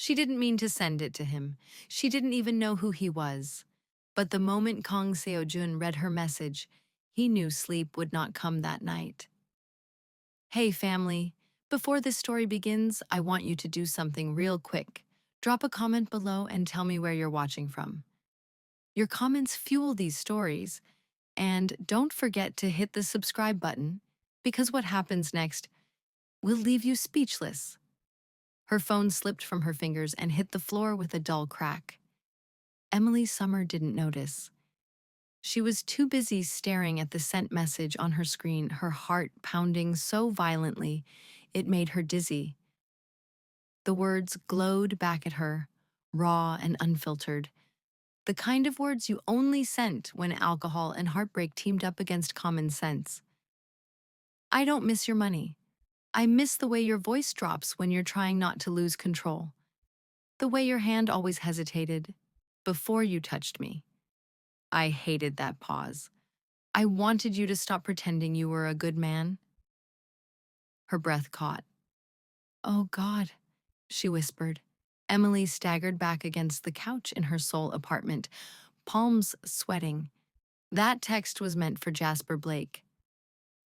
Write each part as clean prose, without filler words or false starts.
She didn't mean to send it to him. She didn't even know who he was. But the moment Kang Seo Jun read her message, he knew sleep would not come that night. Hey family, before this story begins, I want you to do something real quick. Drop a comment below and tell me where you're watching from. Your comments fuel these stories, and don't forget to hit the subscribe button, because what happens next will leave you speechless. Her phone slipped from her fingers and hit the floor with a dull crack. Emily Summer didn't notice. She was too busy staring at the sent message on her screen, her heart pounding so violently it made her dizzy. The words glowed back at her, raw and unfiltered. The kind of words you only sent when alcohol and heartbreak teamed up against common sense. I don't miss your money. I miss the way your voice drops when you're trying not to lose control. The way your hand always hesitated before you touched me. I hated that pause. I wanted you to stop pretending you were a good man. Her breath caught. Oh God, she whispered. Emily staggered back against the couch in her sole apartment, palms sweating. That text was meant for Jasper Blake.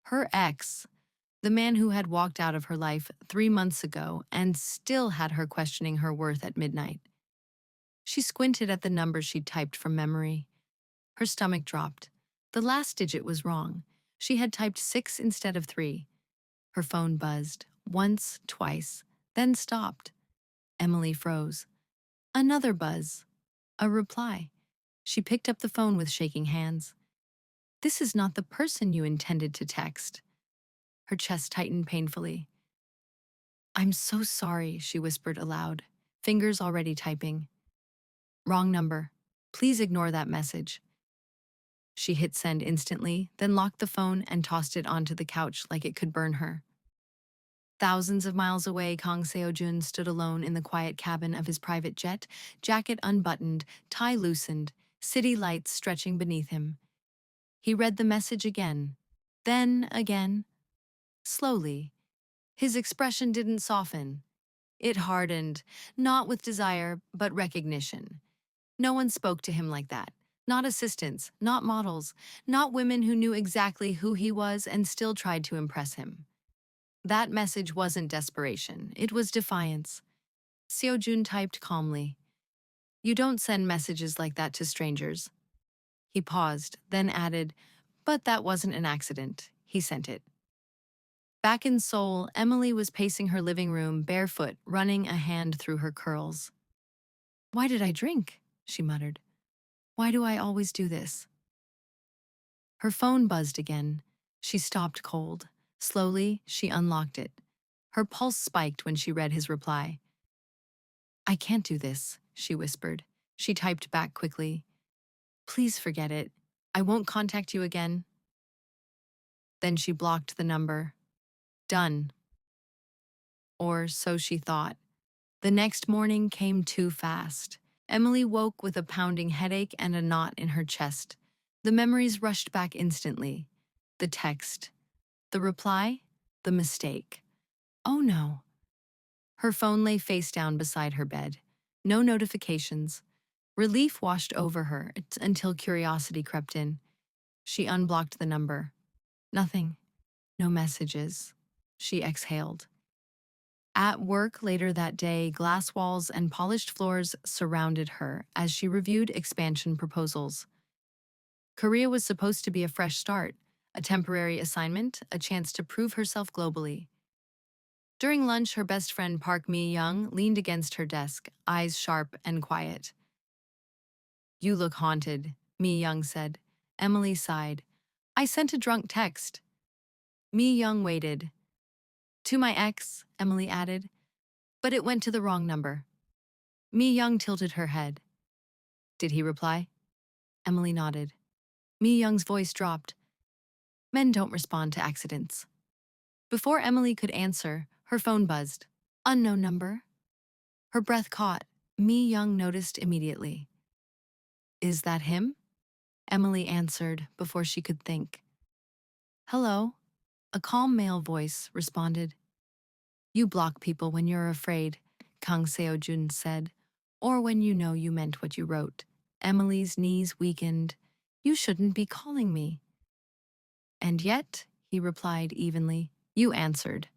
Her ex, the man who had walked out of her life 3 months ago and still had her questioning her worth at midnight. She squinted at the number she'd typed from memory. Her stomach dropped. The last digit was wrong. She had typed 6 instead of 3. Her phone buzzed, once, twice, then stopped. Emily froze. Another buzz. A reply. She picked up the phone with shaking hands. This is not the person you intended to text. Her chest tightened painfully. I'm so sorry, she whispered aloud, fingers already typing. Wrong number. Please ignore that message. She hit send instantly, then locked the phone and tossed it onto the couch like it could burn her. Thousands of miles away, Kang Seo Jun stood alone in the quiet cabin of his private jet, jacket unbuttoned, tie loosened, city lights stretching beneath him. He read the message again, then again. Slowly. His expression didn't soften. It hardened, not with desire, but recognition. No one spoke to him like that. Not assistants, not models, not women who knew exactly who he was and still tried to impress him. That message wasn't desperation, it was defiance. Seojun typed calmly. You don't send messages like that to strangers. He paused, then added, but that wasn't an accident. He sent it. Back in Seoul, Emily was pacing her living room barefoot, running a hand through her curls. Why did I drink? She muttered. Why do I always do this? Her phone buzzed again. She stopped cold. Slowly, she unlocked it. Her pulse spiked when she read his reply. I can't do this, she whispered. She typed back quickly. Please forget it. I won't contact you again. Then she blocked the number. Done. Or so she thought. The next morning came too fast. Emily woke with a pounding headache and a knot in her chest. The memories rushed back instantly. The text. The reply. The mistake. Oh no. Her phone lay face down beside her bed. No notifications. Relief washed over her until curiosity crept in. She unblocked the number. Nothing. No messages. She exhaled. At work later that day, glass walls and polished floors surrounded her as she reviewed expansion proposals. Korea was supposed to be a fresh start, a temporary assignment, a chance to prove herself globally. During lunch, her best friend Park Mi-young leaned against her desk, eyes sharp and quiet. You look haunted, Mi-young said. Emily sighed. I sent a drunk text. Mi-young waited. To my ex, Emily added, but it went to the wrong number. Mi-young tilted her head. Did he reply? Emily nodded. Mi-young's voice dropped. Men don't respond to accidents. Before Emily could answer, her phone buzzed. Unknown number. Her breath caught. Mi-young noticed immediately. Is that him? Emily answered before she could think. Hello. A calm male voice responded. You block people when you're afraid. Kang Seo Jun said. Or when you know you meant what you wrote. Emily's knees weakened. You shouldn't be calling me. And yet, he replied evenly, you answered.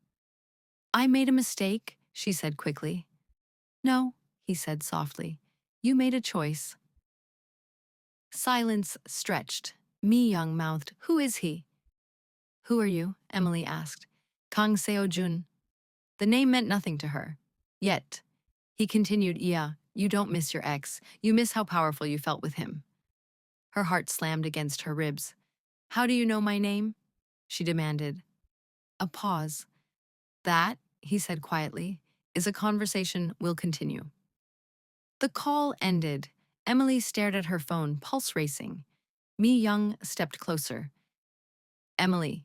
I made a mistake, she said quickly. No, he said softly. You made a choice. Silence stretched. Mi Young mouthed, who is he? Who are you? Emily asked. Kang Seo Jun. The name meant nothing to her. Yet, he continued, yeah, you don't miss your ex. You miss how powerful you felt with him. Her heart slammed against her ribs. How do you know my name? She demanded. A pause. That, he said quietly, is a conversation we'll continue. The call ended. Emily stared at her phone, pulse racing. Mi Young stepped closer. Emily,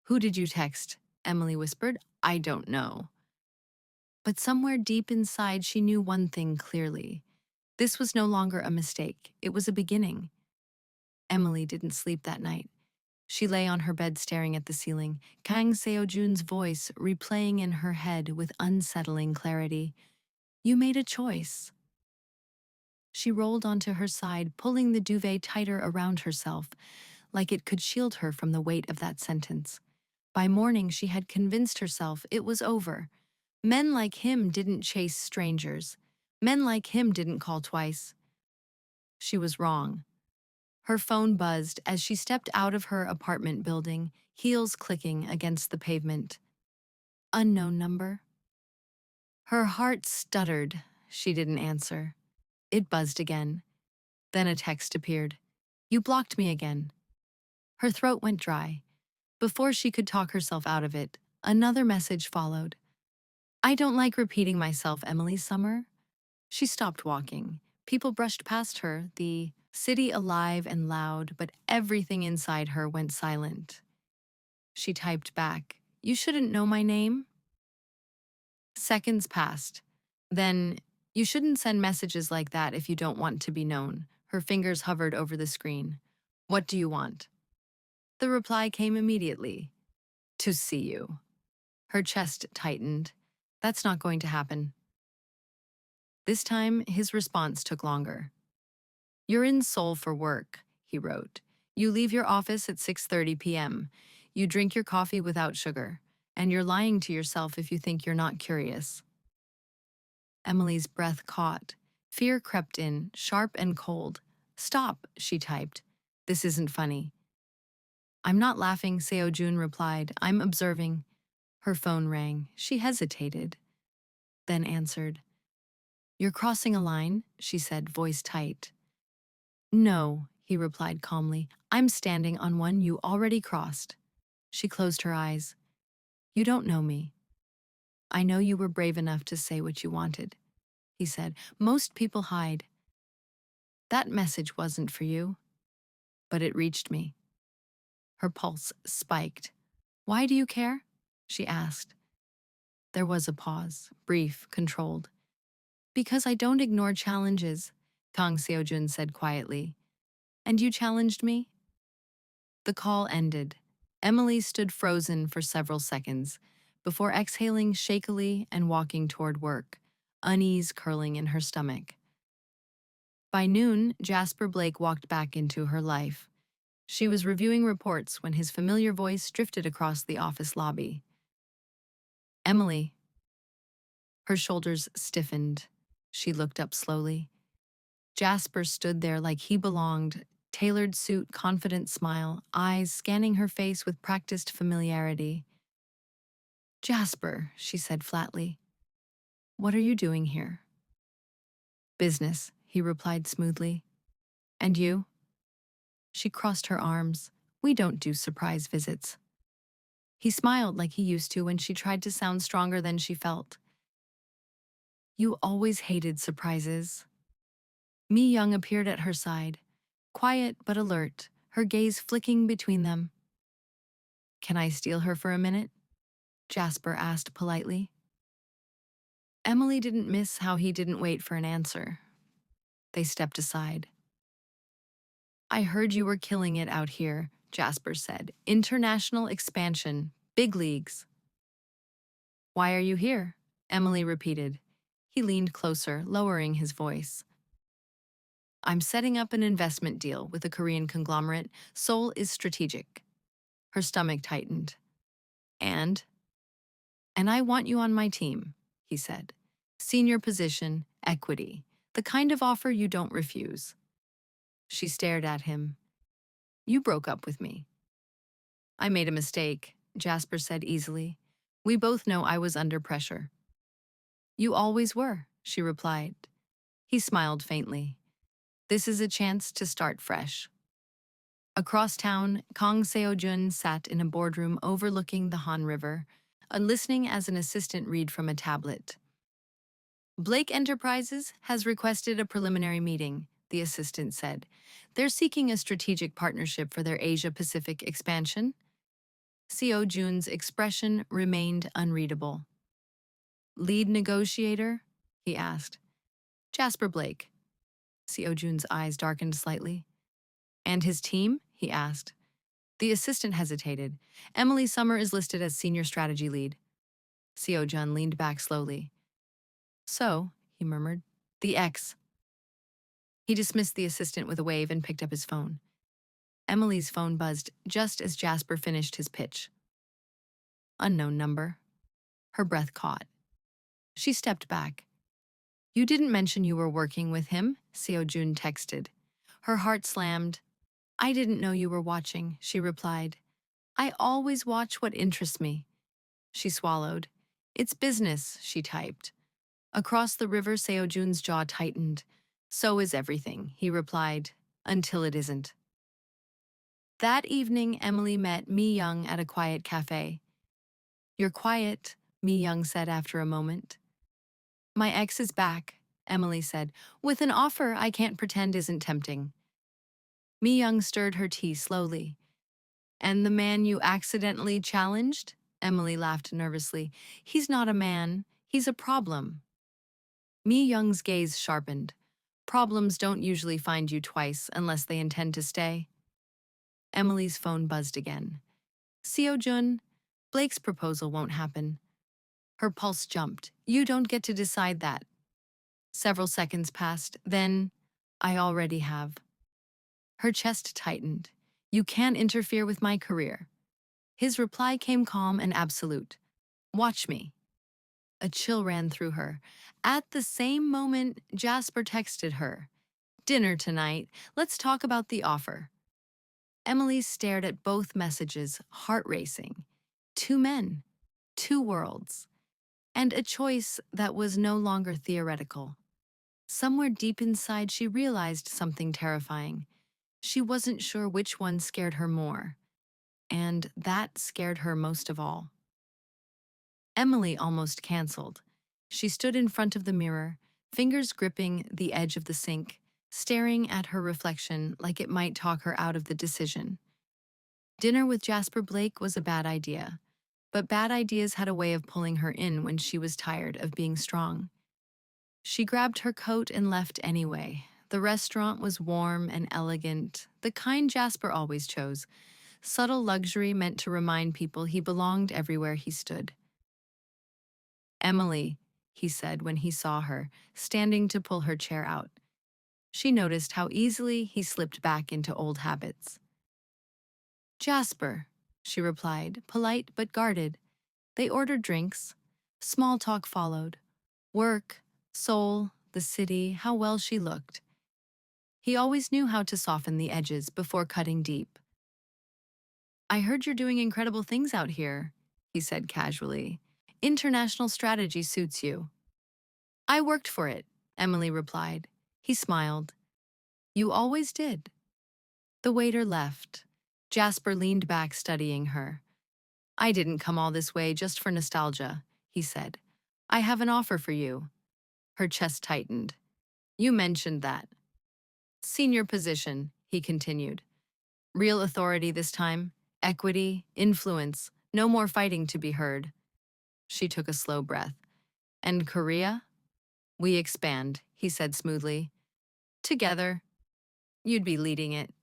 who did you text? Emily whispered. I don't know. But somewhere deep inside, she knew one thing clearly. This was no longer a mistake. It was a beginning. Emily didn't sleep that night. She lay on her bed staring at the ceiling, Kang Seo Jun's voice replaying in her head with unsettling clarity. You made a choice. She rolled onto her side, pulling the duvet tighter around herself, like it could shield her from the weight of that sentence. By morning, she had convinced herself it was over. Men like him didn't chase strangers. Men like him didn't call twice. She was wrong. Her phone buzzed as she stepped out of her apartment building, heels clicking against the pavement. Unknown number? Her heart stuttered. She didn't answer. It buzzed again. Then a text appeared. You blocked me again. Her throat went dry. Before she could talk herself out of it, another message followed. I don't like repeating myself, Emily Summer. She stopped walking. People brushed past her, the city alive and loud, but everything inside her went silent. She typed back, you shouldn't know my name? Seconds passed. Then, you shouldn't send messages like that if you don't want to be known. Her fingers hovered over the screen. What do you want? The reply came immediately. To see you. Her chest tightened. That's not going to happen. This time, his response took longer. You're in Seoul for work, he wrote. You leave your office at 6:30 p.m. You drink your coffee without sugar, and you're lying to yourself if you think you're not curious. Emily's breath caught. Fear crept in, sharp and cold. Stop, she typed. This isn't funny. I'm not laughing, Seojun replied. I'm observing. Her phone rang. She hesitated, then answered. You're crossing a line, she said, voice tight. No, he replied calmly. I'm standing on one you already crossed. She closed her eyes. You don't know me. I know you were brave enough to say what you wanted, he said. Most people hide. That message wasn't for you, but it reached me. Her pulse spiked. Why do you care? She asked. There was a pause, brief, controlled. Because I don't ignore challenges, Kang Seo Jun said quietly. And you challenged me? The call ended. Emily stood frozen for several seconds before exhaling shakily and walking toward work, unease curling in her stomach. By noon, Jasper Blake walked back into her life. She was reviewing reports when his familiar voice drifted across the office lobby. Emily. Her shoulders stiffened. She looked up slowly. Jasper stood there like he belonged, tailored suit, confident smile, eyes scanning her face with practiced familiarity. Jasper, she said flatly. What are you doing here? Business, he replied smoothly. And you? She crossed her arms. We don't do surprise visits. He smiled like he used to when she tried to sound stronger than she felt. You always hated surprises. Mi Young appeared at her side, quiet but alert, her gaze flicking between them. Can I steal her for a minute? Jasper asked politely. Emily didn't miss how he didn't wait for an answer. They stepped aside. I heard you were killing it out here, Jasper said. International expansion, big leagues. Why are you here? Emily repeated. He leaned closer, lowering his voice. I'm setting up an investment deal with a Korean conglomerate. Seoul is strategic. Her stomach tightened. And? And I want you on my team, he said. Senior position, equity, the kind of offer you don't refuse. She stared at him. You broke up with me. I made a mistake, Jasper said easily. We both know I was under pressure. You always were, she replied. He smiled faintly. This is a chance to start fresh. Across town, Kang Seo Jun sat in a boardroom overlooking the Han River, listening as an assistant read from a tablet. Blake Enterprises has requested a preliminary meeting, the assistant said. They're seeking a strategic partnership for their Asia-Pacific expansion. Seo Jun's expression remained unreadable. Lead negotiator? He asked. Jasper Blake. Seo Jun's eyes darkened slightly. And his team? He asked. The assistant hesitated. Emily Summer is listed as senior strategy lead. Seo Jun leaned back slowly. So, he murmured, the X. He dismissed the assistant with a wave and picked up his phone. Emily's phone buzzed just as Jasper finished his pitch. Unknown number. Her breath caught. She stepped back. You didn't mention you were working with him, Seo Jun texted. Her heart slammed. I didn't know you were watching, she replied. I always watch what interests me. She swallowed. It's business, she typed. Across the river, Seo Jun's jaw tightened. So is everything, he replied, until it isn't. That evening, Emily met Mi Young at a quiet cafe. You're quiet, Mi Young said after a moment. My ex is back, Emily said, with an offer I can't pretend isn't tempting. Mi Young stirred her tea slowly. And the man you accidentally challenged? Emily laughed nervously. He's not a man, he's a problem. Mi Young's gaze sharpened. Problems don't usually find you twice unless they intend to stay. Emily's phone buzzed again. Seo Jun, Blake's proposal won't happen. Her pulse jumped. You don't get to decide that. Several seconds passed, then, I already have. Her chest tightened. You can't interfere with my career. His reply came calm and absolute. Watch me. A chill ran through her. At the same moment, Jasper texted her. Dinner tonight. Let's talk about the offer. Emily stared at both messages, heart racing. Two men, two worlds, and a choice that was no longer theoretical. Somewhere deep inside, she realized something terrifying. She wasn't sure which one scared her more, and that scared her most of all. Emily almost canceled. She stood in front of the mirror, fingers gripping the edge of the sink, staring at her reflection like it might talk her out of the decision. Dinner with Jasper Blake was a bad idea, but bad ideas had a way of pulling her in when she was tired of being strong. She grabbed her coat and left anyway. The restaurant was warm and elegant, the kind Jasper always chose. Subtle luxury meant to remind people he belonged everywhere he stood. Emily, he said when he saw her, standing to pull her chair out. She noticed how easily he slipped back into old habits. Jasper, she replied, polite but guarded. They ordered drinks. Small talk followed. Work, Seoul, the city, how well she looked. He always knew how to soften the edges before cutting deep. I heard you're doing incredible things out here, he said casually. International strategy suits you. I worked for it, Emily replied. He smiled. You always did. The waiter left. Jasper leaned back, studying her. I didn't come all this way just for nostalgia, he said. I have an offer for you. Her chest tightened. You mentioned that. Senior position, he continued. Real authority this time, equity, influence, no more fighting to be heard. She took a slow breath. And Korea? We expand, he said smoothly. Together. You'd be leading it.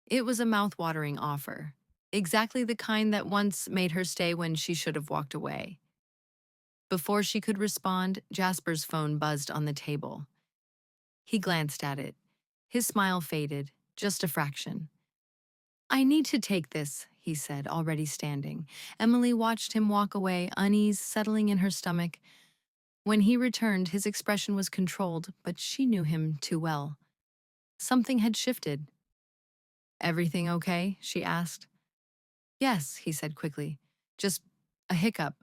It was a mouth-watering offer, exactly the kind that once made her stay when she should have walked away. Before she could respond, Jasper's phone buzzed on the table. He glanced at it. His smile faded, just a fraction. I need to take this, he said, already standing. Emily watched him walk away, unease settling in her stomach. When he returned, his expression was controlled, but she knew him too well. Something had shifted. Everything okay? She asked. Yes, he said quickly. Just a hiccup.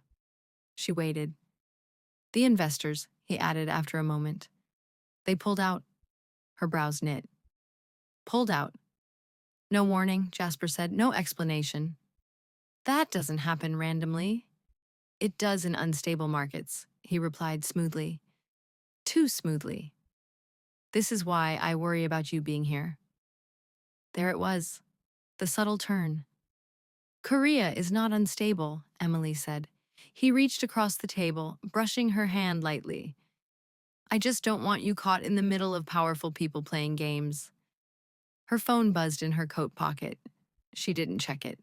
She waited. The investors, he added after a moment. They pulled out. Her brows knit. Pulled out. No warning, Jasper said. No explanation. That doesn't happen randomly. It does in unstable markets, he replied smoothly. Too smoothly. This is why I worry about you being here. There it was. The subtle turn. Korea is not unstable, Emily said. He reached across the table, brushing her hand lightly. I just don't want you caught in the middle of powerful people playing games. Her phone buzzed in her coat pocket. She didn't check it.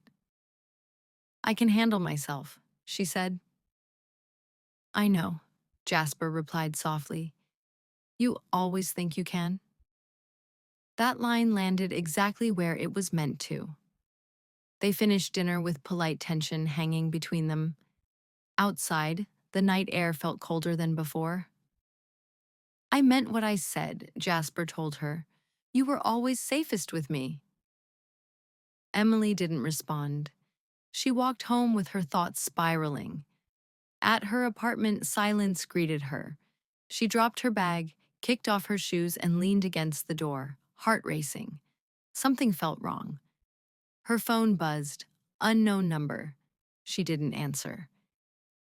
I can handle myself, she said. I know, Jasper replied softly. You always think you can? That line landed exactly where it was meant to. They finished dinner with polite tension hanging between them. Outside, the night air felt colder than before. I meant what I said, Jasper told her. You were always safest with me. Emily didn't respond. She walked home with her thoughts spiraling. At her apartment, silence greeted her. She dropped her bag, kicked off her shoes, and leaned against the door, heart racing. Something felt wrong. Her phone buzzed. Unknown number. She didn't answer.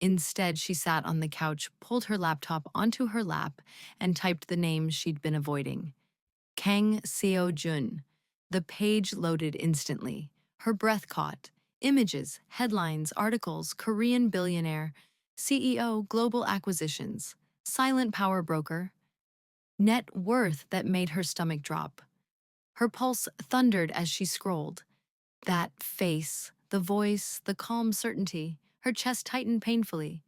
Instead, she sat on the couch, pulled her laptop onto her lap, and typed the names she'd been avoiding. Kang Seo Jun. The page loaded instantly. Her breath caught. Images, headlines, articles, Korean billionaire, CEO, global acquisitions, silent power broker. Net worth that made her stomach drop. Her pulse thundered as she scrolled. That face, the voice, the calm certainty, her chest tightened painfully.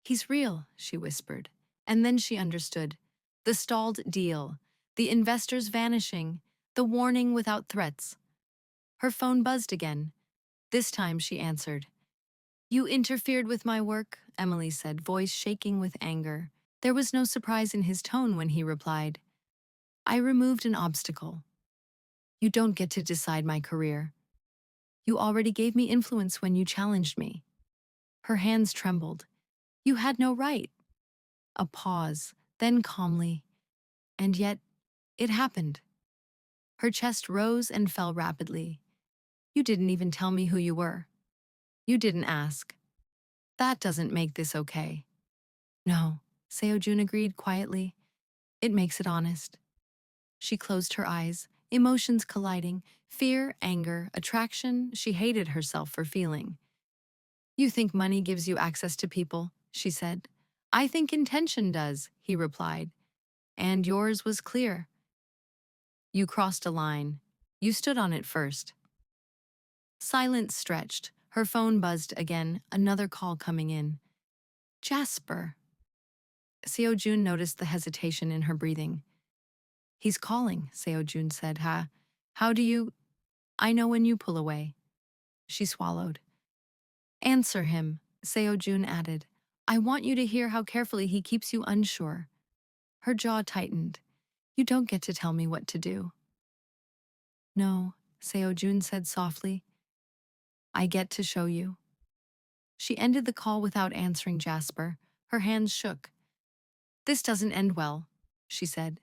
He's real, she whispered. And then she understood. The stalled deal, the investors vanishing, the warning without threats. Her phone buzzed again. This time she answered. You interfered with my work, Emily said, voice shaking with anger. There was no surprise in his tone when he replied. I removed an obstacle. You don't get to decide my career. You already gave me influence when you challenged me. Her hands trembled. You had no right. A pause, then calmly. And yet, it happened. Her chest rose and fell rapidly. You didn't even tell me who you were. You didn't ask. That doesn't make this okay. No, Seojun agreed quietly. It makes it honest. She closed her eyes, emotions colliding, fear, anger, attraction she hated herself for feeling. You think money gives you access to people, she said. I think intention does, he replied. And yours was clear. You crossed a line. You stood on it first. Silence stretched. Her phone buzzed again, another call coming in. Jasper. Seojun noticed the hesitation in her breathing. He's calling, Seojun said. How do you... I know when you pull away. She swallowed. Answer him, Seojun added. I want you to hear how carefully he keeps you unsure. Her jaw tightened. You don't get to tell me what to do. No, Seojun said softly. I get to show you. She ended the call without answering Jasper. Her hands shook. This doesn't end well, she said.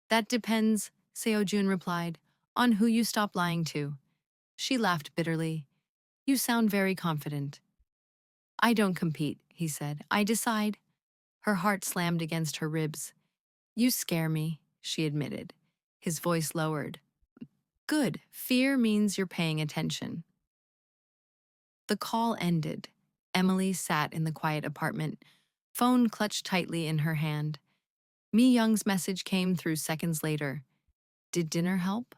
That depends, Seojun replied, on who you stop lying to. She laughed bitterly. You sound very confident. I don't compete, he said. I decide. Her heart slammed against her ribs. You scare me, she admitted. His voice lowered. Good. Fear means you're paying attention. The call ended. Emily sat in the quiet apartment, phone clutched tightly in her hand. Mi Young's message came through seconds later. Did dinner help?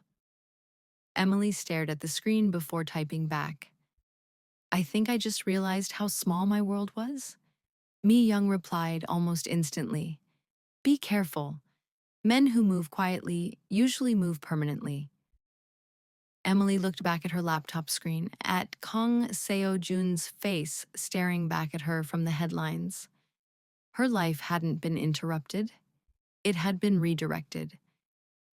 Emily stared at the screen before typing back. I think I just realized how small my world was. Mi Young replied almost instantly. Be careful. Men who move quietly usually move permanently. Emily looked back at her laptop screen, at Kang Seo Jun's face staring back at her from the headlines. Her life hadn't been interrupted. It had been redirected.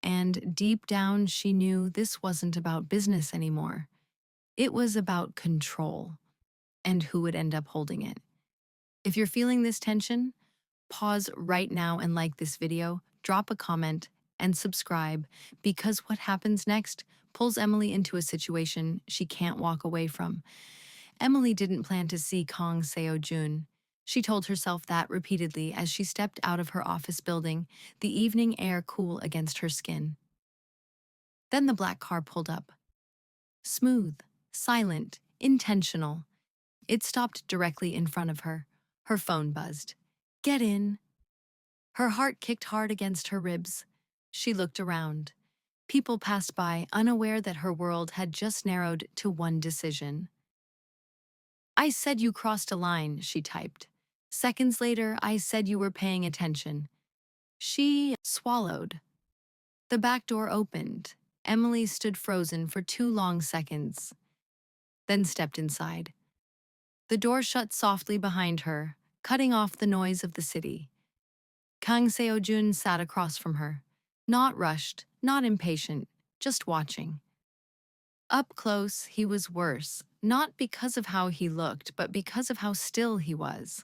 And deep down, she knew this wasn't about business anymore. It was about control and who would end up holding it. If you're feeling this tension, pause right now and like this video, drop a comment, and subscribe, because what happens next pulls Emily into a situation she can't walk away from. Emily didn't plan to see Kang Seo Jun. She told herself that repeatedly as she stepped out of her office building, the evening air cool against her skin. Then the black car pulled up. Smooth, silent, intentional. It stopped directly in front of her. Her phone buzzed. Get in. Her heart kicked hard against her ribs. She looked around. People passed by, unaware that her world had just narrowed to one decision. I said you crossed a line, she typed. Seconds later, I said you were paying attention. She swallowed. The back door opened. Emily stood frozen for 2 long seconds, then stepped inside. The door shut softly behind her, cutting off the noise of the city. Kang Seo Jun sat across from her. Not rushed, not impatient, just watching. Up close, he was worse, not because of how he looked, but because of how still he was.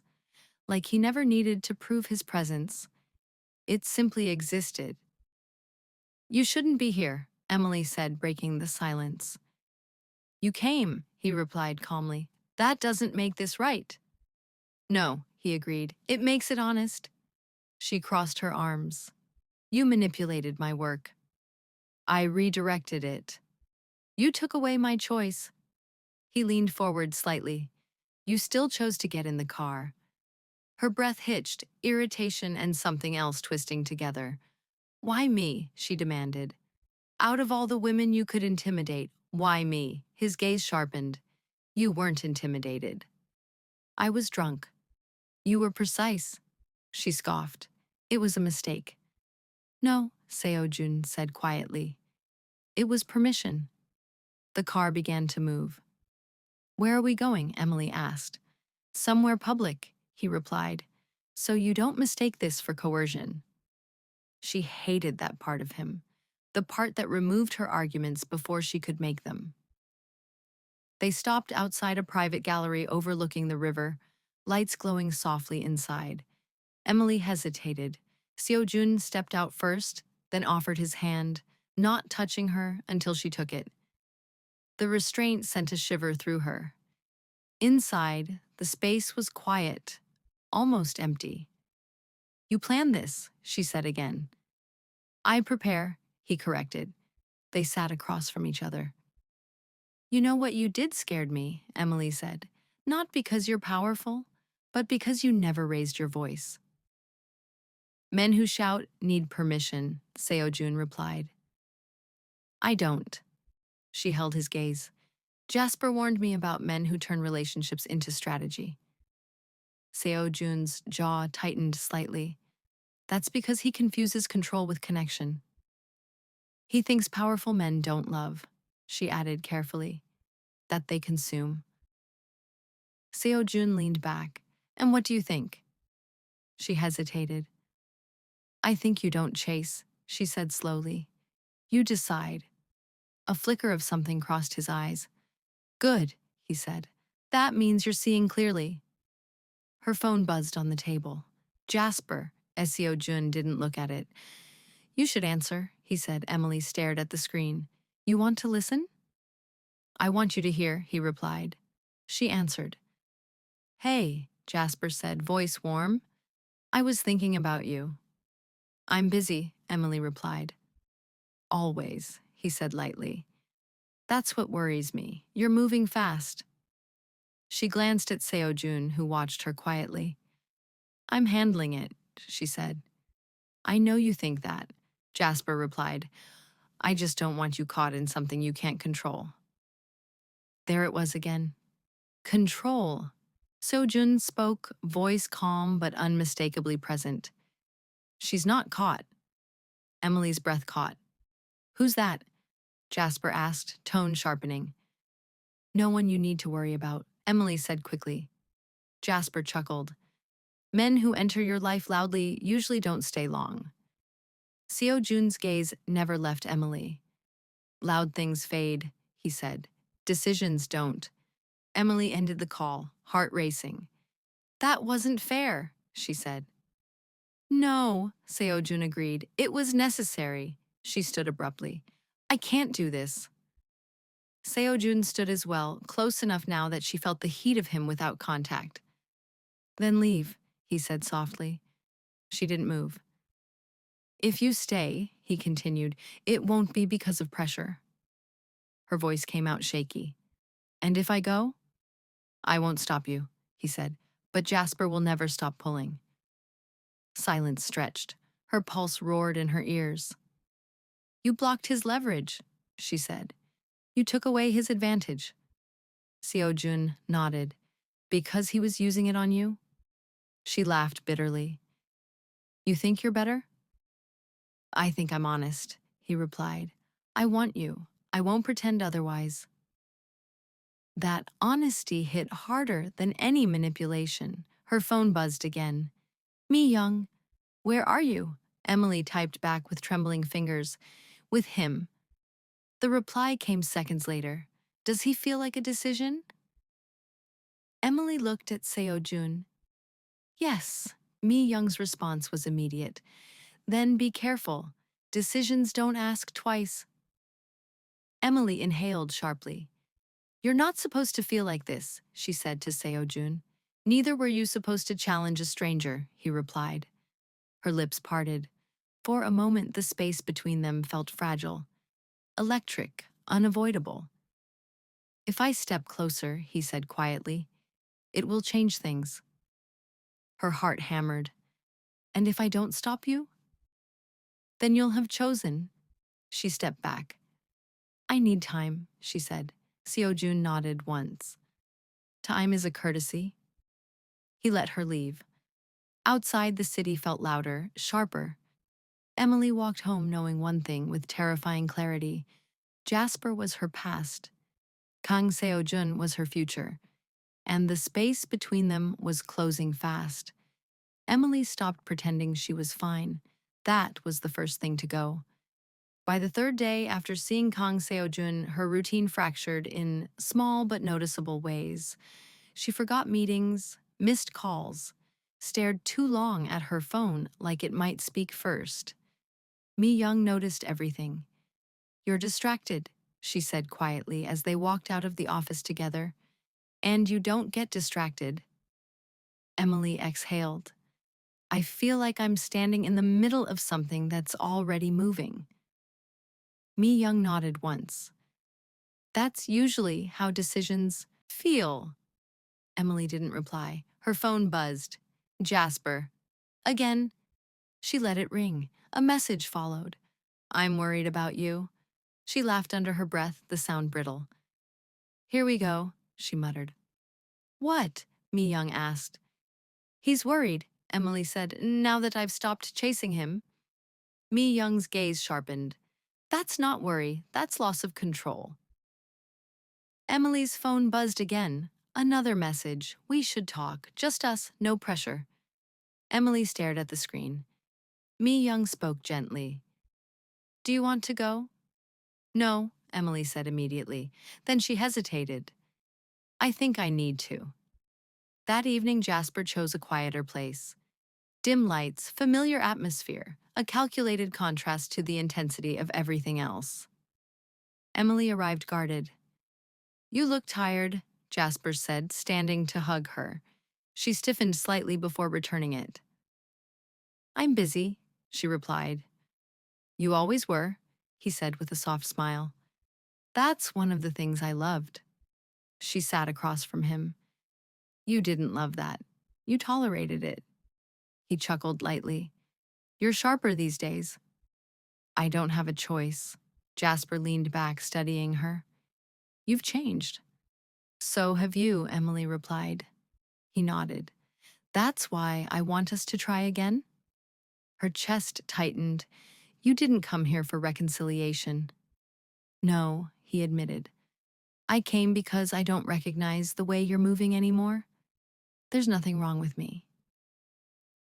Like he never needed to prove his presence. It simply existed. You shouldn't be here, Emily said, breaking the silence. You came, he replied calmly. That doesn't make this right. No, he agreed. It makes it honest. She crossed her arms. You manipulated my work. I redirected it. You took away my choice. He leaned forward slightly. You still chose to get in the car. Her breath hitched, irritation and something else twisting together. Why me? She demanded. Out of all the women you could intimidate, why me? His gaze sharpened. You weren't intimidated. I was drunk. You were precise. She scoffed. It was a mistake. No, Seojun said quietly. It was permission. The car began to move. Where are we going? Emily asked. Somewhere public, he replied. So you don't mistake this for coercion. She hated that part of him, the part that removed her arguments before she could make them. They stopped outside a private gallery overlooking the river, lights glowing softly inside. Emily hesitated. Seojun stepped out first, then offered his hand, not touching her until she took it. The restraint sent a shiver through her. Inside, the space was quiet, almost empty. You planned this, she said again. I prepare, he corrected. They sat across from each other. You know what you did scared me, Emily said. Not because you're powerful, but because you never raised your voice. Men who shout need permission, Seojun replied. I don't. She held his gaze. Jasper warned me about men who turn relationships into strategy. Seojun's jaw tightened slightly. That's because he confuses control with connection. He thinks powerful men don't love, she added carefully, that they consume. Seojun leaned back. And what do you think? She hesitated. I think you don't chase, she said slowly. You decide. A flicker of something crossed his eyes. Good, he said. That means you're seeing clearly. Her phone buzzed on the table. Jasper, as Seojun didn't look at it. You should answer, he said. Emily stared at the screen. You want to listen? I want you to hear, he replied. She answered. Hey, Jasper said, voice warm. I was thinking about you. I'm busy, Emily replied. Always, he said lightly. That's what worries me. You're moving fast. She glanced at Seojun, who watched her quietly. I'm handling it, she said. I know you think that, Jasper replied. I just don't want you caught in something you can't control. There it was again. Control. Seojun spoke, voice calm but unmistakably present. She's not caught. Emily's breath caught. Who's that? Jasper asked, tone sharpening. No one you need to worry about, Emily said quickly. Jasper chuckled. Men who enter your life loudly usually don't stay long. Seo Jun's gaze never left Emily. Loud things fade, he said. Decisions don't. Emily ended the call, heart racing. That wasn't fair, she said. No, Seojun agreed. It was necessary. She stood abruptly. I can't do this. Seojun stood as well, close enough now that she felt the heat of him without contact. Then leave, he said softly. She didn't move. If you stay, he continued, it won't be because of pressure. Her voice came out shaky. And if I go? I won't stop you, he said, but Jasper will never stop pulling. Silence stretched. Her pulse roared in her ears. You blocked his leverage, she said. You took away his advantage. Seojun nodded. Because he was using it on you? She laughed bitterly. You think you're better? I think I'm honest, he replied. I want you. I won't pretend otherwise. That honesty hit harder than any manipulation. Her phone buzzed again. Me Young, where are you? Emily typed back with trembling fingers. With him. The reply came seconds later. Does he feel like a decision? Emily looked at Seo Jun. Yes. Mi Young's response was immediate. Then be careful. Decisions don't ask twice. Emily inhaled sharply. You're not supposed to feel like this, she said to Seo Jun. Neither were you supposed to challenge a stranger, he replied. Her lips parted. For a moment, the space between them felt fragile. Electric, unavoidable. If I step closer, he said quietly, it will change things. Her heart hammered. And if I don't stop you? Then you'll have chosen. She stepped back. I need time, she said. Seojun nodded once. Time is a courtesy. He let her leave. Outside, the city felt louder, sharper. Emily walked home knowing one thing with terrifying clarity. Jasper was her past. Kang Seo Jun was her future. And the space between them was closing fast. Emily stopped pretending she was fine. That was the first thing to go. By the third day after seeing Kang Seo Jun, her routine fractured in small but noticeable ways. She forgot meetings, missed calls, stared too long at her phone like it might speak first. Mi Young noticed everything. You're distracted, she said quietly as they walked out of the office together. And you don't get distracted. Emily exhaled. I feel like I'm standing in the middle of something that's already moving. Mi Young nodded once. That's usually how decisions feel. Emily didn't reply. Her phone buzzed. Jasper. Again. She let it ring. A message followed. I'm worried about you. She laughed under her breath, the sound brittle. Here we go, she muttered. What? Mi Young asked. He's worried, Emily said, now that I've stopped chasing him. Mi Young's gaze sharpened. That's not worry, that's loss of control. Emily's phone buzzed again. Another message. We should talk. Just us, no pressure. Emily stared at the screen. Mi Young spoke gently. Do you want to go? No, Emily said immediately. Then she hesitated. I think I need to. That evening, Jasper chose a quieter place. Dim lights, familiar atmosphere, a calculated contrast to the intensity of everything else. Emily arrived guarded. You look tired, Jasper said, standing to hug her. She stiffened slightly before returning it. I'm busy, she replied. You always were, he said with a soft smile. That's one of the things I loved. She sat across from him. You didn't love that. You tolerated it. He chuckled lightly. You're sharper these days. I don't have a choice. Jasper leaned back, studying her. You've changed. So have you, Emily replied. He nodded. That's why I want us to try again? Her chest tightened. You didn't come here for reconciliation. No, he admitted. I came because I don't recognize the way you're moving anymore. There's nothing wrong with me.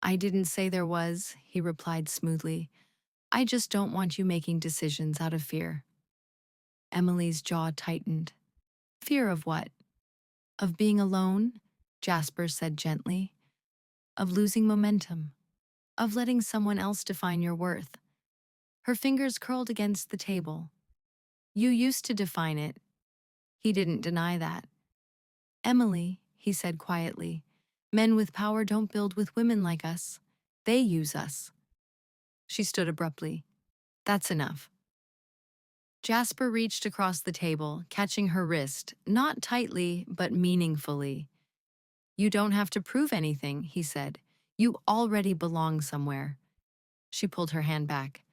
I didn't say there was, he replied smoothly. I just don't want you making decisions out of fear. Emily's jaw tightened. Fear of what? Of being alone, Jasper said gently. Of losing momentum. Of letting someone else define your worth. Her fingers curled against the table. You used to define it. He didn't deny that. Emily, he said quietly, men with power don't build with women like us. They use us. She stood abruptly. That's enough. Jasper reached across the table, catching her wrist, not tightly, but meaningfully. You don't have to prove anything, he said. You already belong somewhere. She pulled her hand back.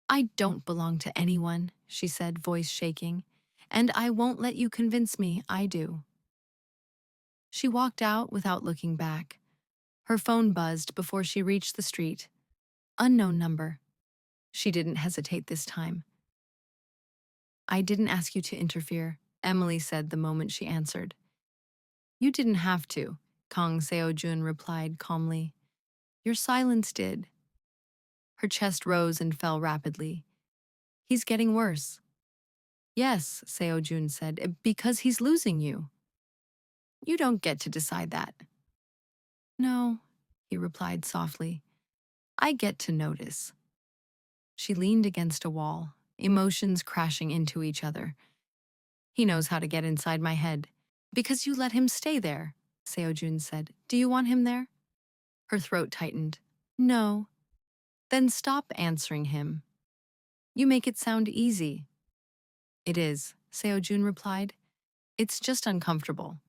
I don't belong to anyone, she said, voice shaking. And I won't let you convince me I do. She walked out without looking back. Her phone buzzed before she reached the street. Unknown number. She didn't hesitate this time. I didn't ask you to interfere, Emily said the moment she answered. You didn't have to, Kang Seo Jun replied calmly. Your silence did. Her chest rose and fell rapidly. He's getting worse. Yes, Seojun said, because he's losing you. You don't get to decide that. No, he replied softly. I get to notice. She leaned against a wall, emotions crashing into each other. He knows how to get inside my head. Because you let him stay there, Seojun said. Do you want him there? Her throat tightened. No. Then stop answering him. You make it sound easy. It is, Seojun replied. It's just uncomfortable.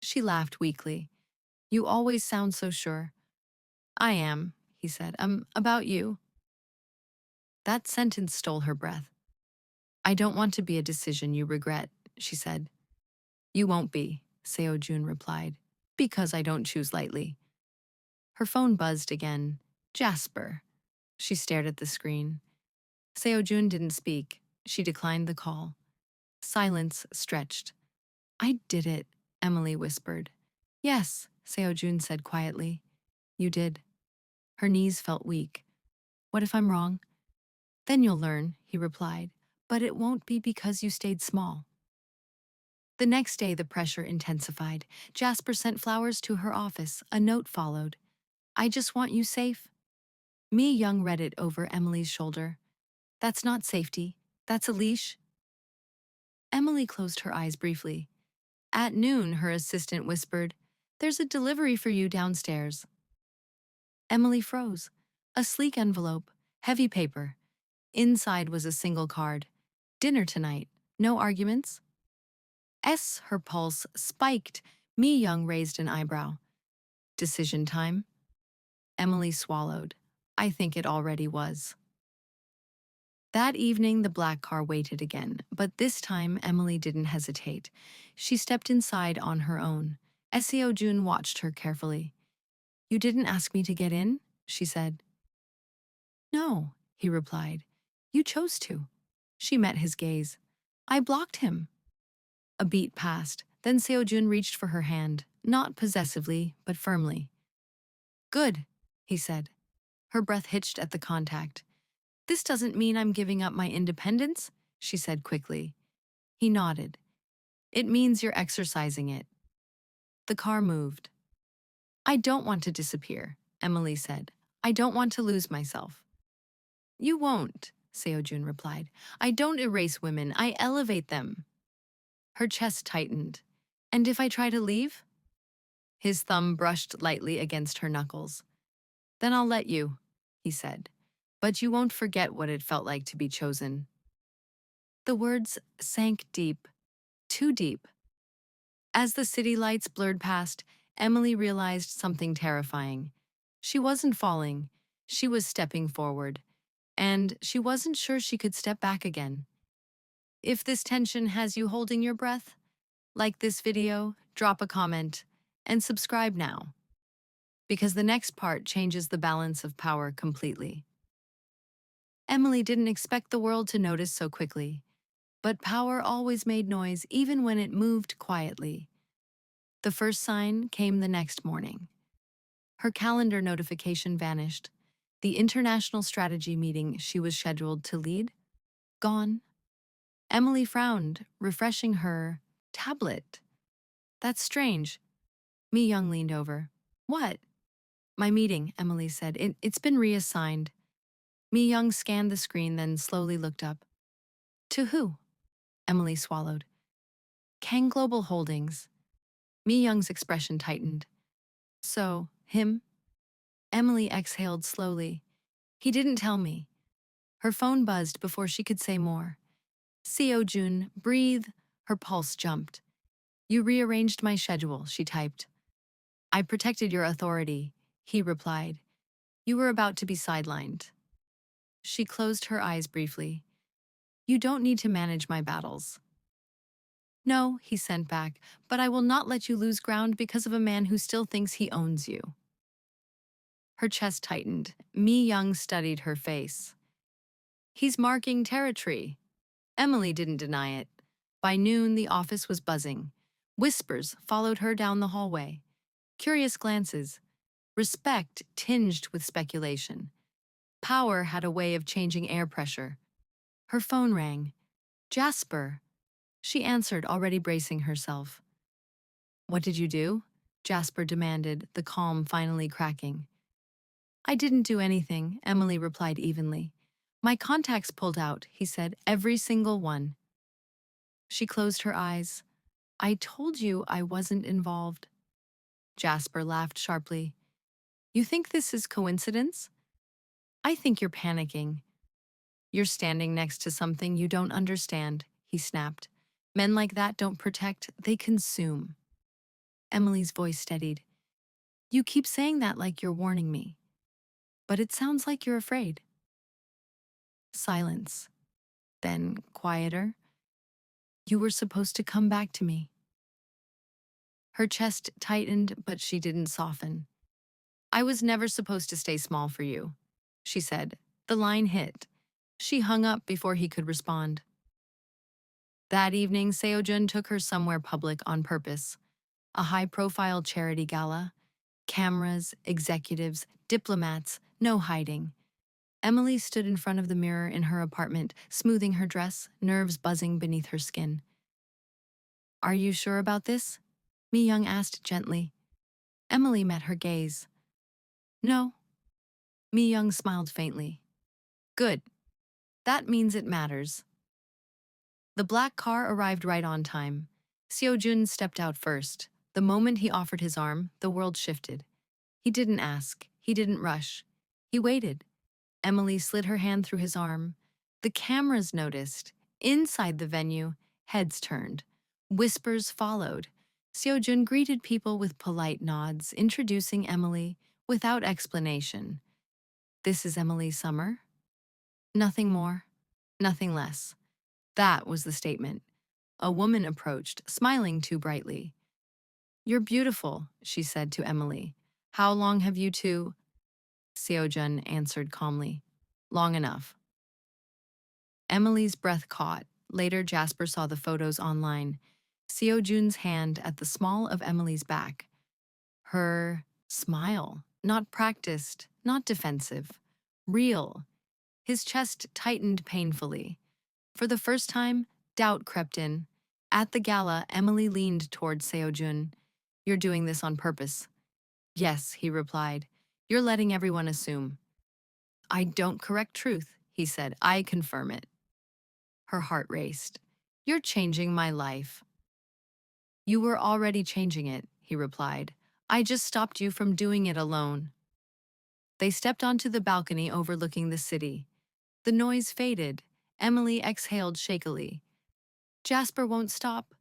She laughed weakly. You always sound so sure. I am, he said. About you. That sentence stole her breath. I don't want to be a decision you regret, she said. You won't be, Seojun replied, because I don't choose lightly. Her phone buzzed again. Jasper. She stared at the screen. Seojun didn't speak. She declined the call. Silence stretched. I did it, Emily whispered. Yes, Seojun said quietly. You did. Her knees felt weak. What if I'm wrong? Then you'll learn, he replied, but it won't be because you stayed small. The next day, the pressure intensified. Jasper sent flowers to her office. A note followed. I just want you safe. Mi Young read it over Emily's shoulder. That's not safety. That's a leash. Emily closed her eyes briefly. At noon, her assistant whispered, There's a delivery for you downstairs. Emily froze. A sleek envelope, heavy paper. Inside was a single card. Dinner tonight. No arguments? Her pulse spiked. Mi Young raised an eyebrow. Decision time? Emily swallowed. I think it already was. That evening, the black car waited again, but this time Emily didn't hesitate. She stepped inside on her own. Seojun watched her carefully. You didn't ask me to get in? She said. No, he replied. You chose to. She met his gaze. I blocked him. A beat passed. Then Seojun reached for her hand, not possessively, but firmly. Good, he said. Her breath hitched at the contact. This doesn't mean I'm giving up my independence, she said quickly. He nodded. It means you're exercising it. The car moved. I don't want to disappear, Emily said. I don't want to lose myself. You won't, Seojun replied. I don't erase women, I elevate them. Her chest tightened. And if I try to leave? His thumb brushed lightly against her knuckles. Then I'll let you, he said. But you won't forget what it felt like to be chosen. The words sank deep, too deep. As the city lights blurred past, Emily realized something terrifying. She wasn't falling, she was stepping forward, and she wasn't sure she could step back again. If this tension has you holding your breath, like this video, drop a comment, And subscribe now, because the next part changes the balance of power completely. Emily didn't expect the world to notice so quickly, but power always made noise even when it moved quietly. The first sign came the next morning. Her calendar notification vanished. The international strategy meeting she was scheduled to lead? Gone. Emily frowned, refreshing her tablet. That's strange. Mi Young leaned over. What? My meeting, Emily said. It's been reassigned. Mi Young scanned the screen, then slowly looked up. To who? Emily swallowed. Kang Global Holdings. Mi Young's expression tightened. So, him? Emily exhaled slowly. He didn't tell me. Her phone buzzed before she could say more. Seojun, breathe. Her pulse jumped. You rearranged my schedule, she typed. I protected your authority, he replied. You were about to be sidelined. She closed her eyes briefly. You don't need to manage my battles. No, he sent back, but I will not let you lose ground because of a man who still thinks he owns you. Her chest tightened. Mi Young studied her face. He's marking territory. Emily didn't deny it. By noon, the office was buzzing. Whispers followed her down the hallway. Curious glances. Respect tinged with speculation. Power had a way of changing air pressure. Her phone rang. Jasper. She answered, already bracing herself. What did you do? Jasper demanded, the calm finally cracking. I didn't do anything, Emily replied evenly. My contacts pulled out, he said, every single one. She closed her eyes. I told you I wasn't involved. Jasper laughed sharply. You think this is coincidence? I think you're panicking. You're standing next to something you don't understand, he snapped. Men like that don't protect, they consume. Emily's voice steadied. You keep saying that like you're warning me. But it sounds like you're afraid. Silence. Then, quieter. You were supposed to come back to me. Her chest tightened, but she didn't soften. I was never supposed to stay small for you, she said. The line hit. She hung up before he could respond. That evening, Seojun took her somewhere public on purpose. A high-profile charity gala. Cameras, executives, diplomats, no hiding. Emily stood in front of the mirror in her apartment, smoothing her dress, nerves buzzing beneath her skin. Are you sure about this? Mi Young asked gently. Emily met her gaze. No. Mi Young smiled faintly. Good. That means it matters. The black car arrived right on time. Seojun stepped out first. The moment he offered his arm, the world shifted. He didn't ask. He didn't rush. He waited. Emily slid her hand through his arm. The cameras noticed. Inside the venue, heads turned. Whispers followed. Seojun greeted people with polite nods, introducing Emily without explanation. This is Emily Summer? Nothing more, nothing less. That was the statement. A woman approached, smiling too brightly. You're beautiful, she said to Emily. How long have you two? Seojun answered calmly. Long enough. Emily's breath caught. Later, Jasper saw the photos online. Seojun's hand at the small of Emily's back. Her smile, not practiced, not defensive. Real. His chest tightened painfully. For the first time, doubt crept in. At the gala, Emily leaned toward Seojun. You're doing this on purpose. Yes, he replied. You're letting everyone assume. I don't correct truth, he said. I confirm it. Her heart raced. You're changing my life. You were already changing it, he replied. I just stopped you from doing it alone. They stepped onto the balcony overlooking the city. The noise faded. Emily exhaled shakily. Jasper won't stop.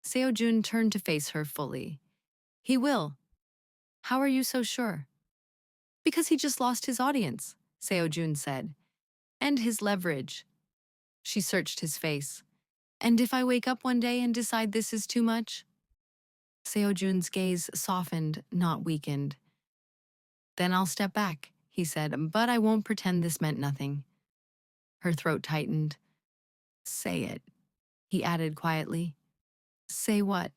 Seojun turned to face her fully. He will. How are you so sure? Because he just lost his audience, Seojun said. And his leverage. She searched his face. And if I wake up one day and decide this is too much? Seojun's gaze softened, not weakened. Then I'll step back, he said, but I won't pretend this meant nothing. Her throat tightened. Say it, he added quietly. Say what?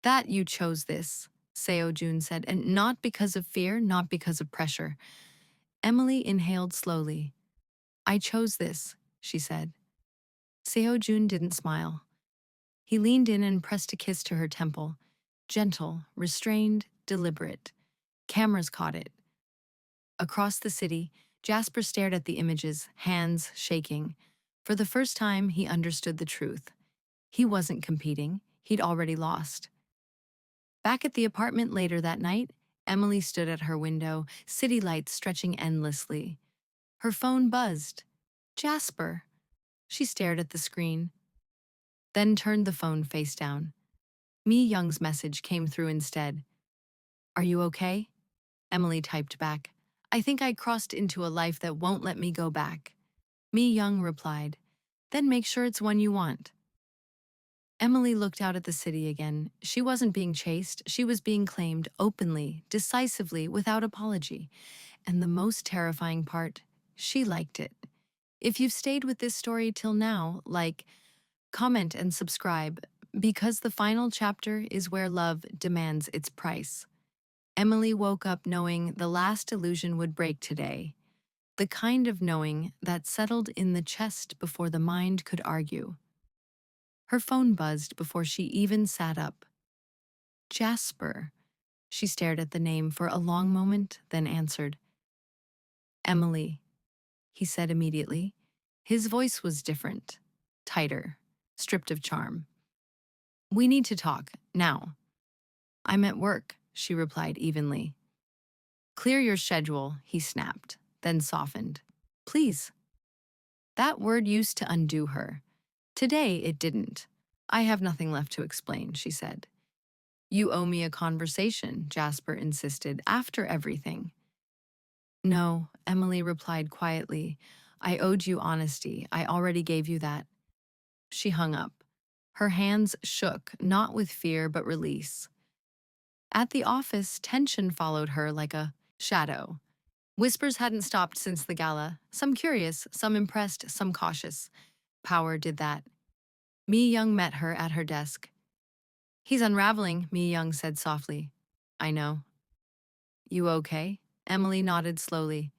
That you chose this, Seo Jun said, and not because of fear, not because of pressure. Emily inhaled slowly. I chose this, she said. Seo Jun didn't smile. He leaned in and pressed a kiss to her temple. Gentle, restrained, deliberate. Cameras caught it. Across the city, Jasper stared at the images, hands shaking. For the first time, he understood the truth. He wasn't competing. He'd already lost. Back at the apartment later that night, Emily stood at her window, city lights stretching endlessly. Her phone buzzed. Jasper. She stared at the screen, then turned the phone face down. Mi Young's message came through instead. Are you okay? Emily typed back. I think I crossed into a life that won't let me go back. Mi Young replied. Then make sure it's one you want. Emily looked out at the city again. She wasn't being chased. She was being claimed openly, decisively, without apology. And the most terrifying part, she liked it. If you've stayed with this story till now, like, comment and subscribe, because the final chapter is where love demands its price. Emily woke up knowing the last illusion would break today. The kind of knowing that settled in the chest before the mind could argue. Her phone buzzed before she even sat up. Jasper. She stared at the name for a long moment, then answered. Emily, he said immediately. His voice was different, tighter, stripped of charm. We need to talk, now. I'm at work, she replied evenly. Clear your schedule, he snapped, then softened. Please. That word used to undo her. Today it didn't. I have nothing left to explain, she said. You owe me a conversation, Jasper insisted, after everything. No, Emily replied quietly. I owed you honesty. I already gave you that. She hung up. Her hands shook, not with fear but release. At the office, tension followed her like a shadow. Whispers hadn't stopped since the gala, some curious, some impressed, some cautious. Power did that. Mi Young met her at her desk. He's unraveling, Mi Young said softly. I know. You okay? Emily nodded slowly.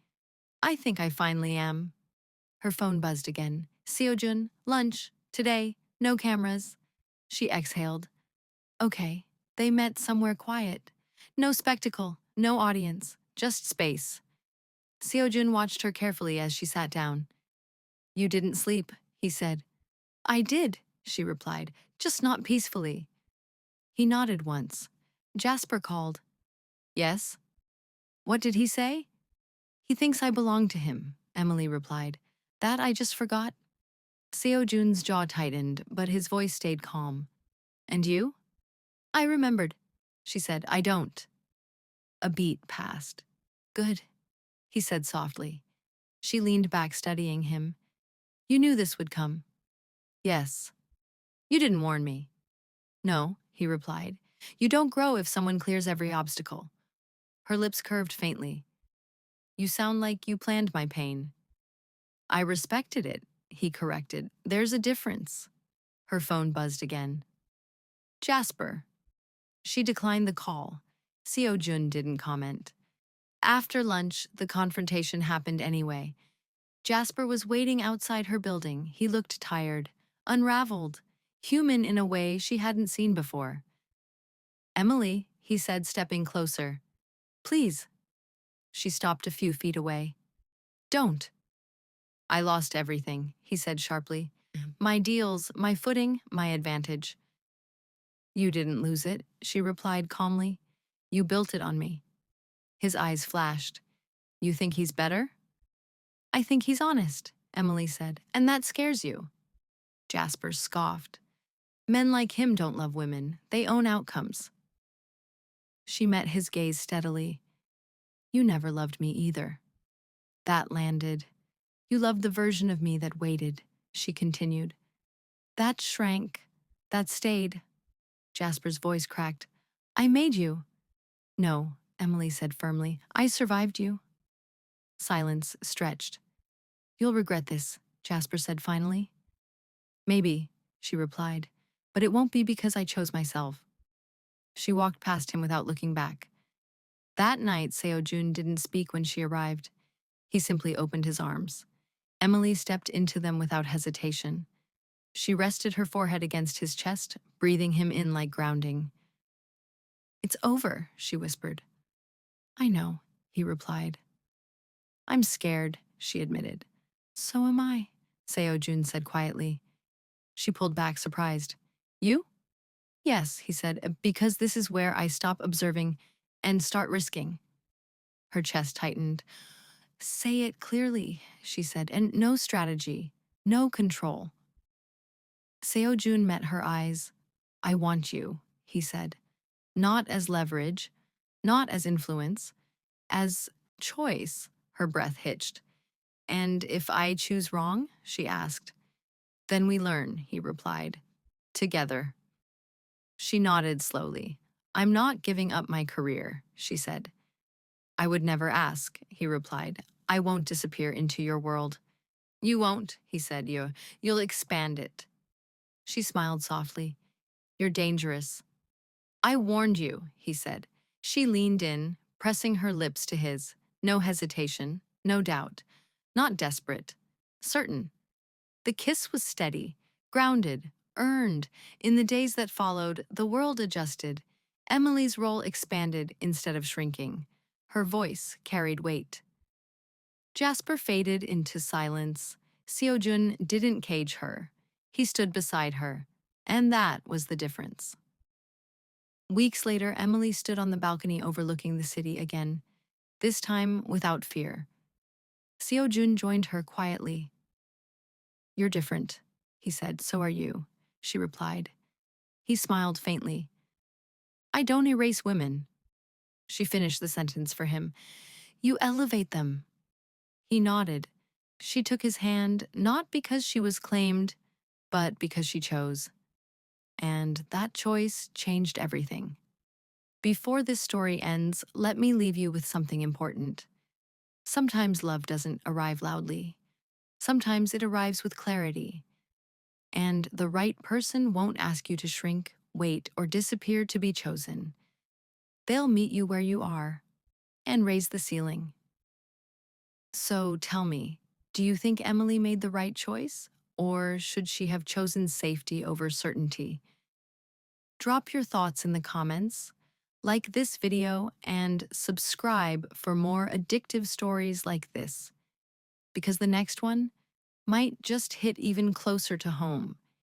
I think I finally am. Her phone buzzed again. Seojun, lunch, today, no cameras. She exhaled. Okay, they met somewhere quiet. No spectacle, no audience, just space. Seojun watched her carefully as she sat down. You didn't sleep, he said. I did, she replied, just not peacefully. He nodded once. Jasper called. Yes? What did he say? He thinks I belong to him, Emily replied. That I just forgot? Seo Jun's jaw tightened, but his voice stayed calm. And you? I remembered, she said. I don't. A beat passed. Good, he said softly. She leaned back, studying him. You knew this would come. Yes. You didn't warn me. No, he replied. You don't grow if someone clears every obstacle. Her lips curved faintly. You sound like you planned my pain. I respected it, he corrected. There's a difference. Her phone buzzed again. Jasper. She declined the call. Seo Jun didn't comment. After lunch, the confrontation happened anyway. Jasper was waiting outside her building. He looked tired, unraveled, human in a way she hadn't seen before. Emily, he said, stepping closer. Please. She stopped a few feet away. Don't. I lost everything, he said sharply. My deals, my footing, my advantage. You didn't lose it, she replied calmly. You built it on me. His eyes flashed. You think he's better? I think he's honest, Emily said, and that scares you. Jasper scoffed. Men like him don't love women. They own outcomes. She met his gaze steadily. You never loved me either. That landed. You loved the version of me that waited, she continued. That shrank. That stayed. Jasper's voice cracked. I made you. No, Emily said firmly. I survived you. Silence stretched. You'll regret this, Jasper said finally. Maybe, she replied, but it won't be because I chose myself. She walked past him without looking back. That night, Seojun didn't speak when she arrived. He simply opened his arms. Emily stepped into them without hesitation. She rested her forehead against his chest, breathing him in like grounding. It's over, she whispered. I know, he replied. I'm scared, she admitted. So am I, Seojun said quietly. She pulled back, surprised. You? Yes, he said, because this is where I stop observing and start risking. Her chest tightened. Say it clearly, she said, and no strategy, no control. Seojun met her eyes. I want you, he said. Not as leverage, not as influence, as choice, her breath hitched. And if I choose wrong, she asked. Then we learn, he replied. Together. She nodded slowly. I'm not giving up my career, she said. I would never ask, he replied. I won't disappear into your world. You won't, he said. You'll expand it. She smiled softly. You're dangerous. I warned you, he said. She leaned in, pressing her lips to his. No hesitation, no doubt. Not desperate. Certain. The kiss was steady, grounded, earned. In the days that followed, the world adjusted. Emily's role expanded instead of shrinking. Her voice carried weight. Jasper faded into silence. Seojun didn't cage her. He stood beside her. And that was the difference. Weeks later, Emily stood on the balcony overlooking the city again, this time without fear. Seojun joined her quietly. You're different, he said. So are you, she replied. He smiled faintly. I don't erase women. She finished the sentence for him. You elevate them. He nodded. She took his hand, not because she was claimed, but because she chose. And that choice changed everything. Before this story ends, let me leave you with something important. Sometimes love doesn't arrive loudly. Sometimes it arrives with clarity. And the right person won't ask you to shrink, wait, or disappear to be chosen. They'll meet you where you are and raise the ceiling. So tell me, do you think Emily made the right choice? Or should she have chosen safety over certainty? Drop your thoughts in the comments, like this video, and subscribe for more addictive stories like this, because the next one might just hit even closer to home.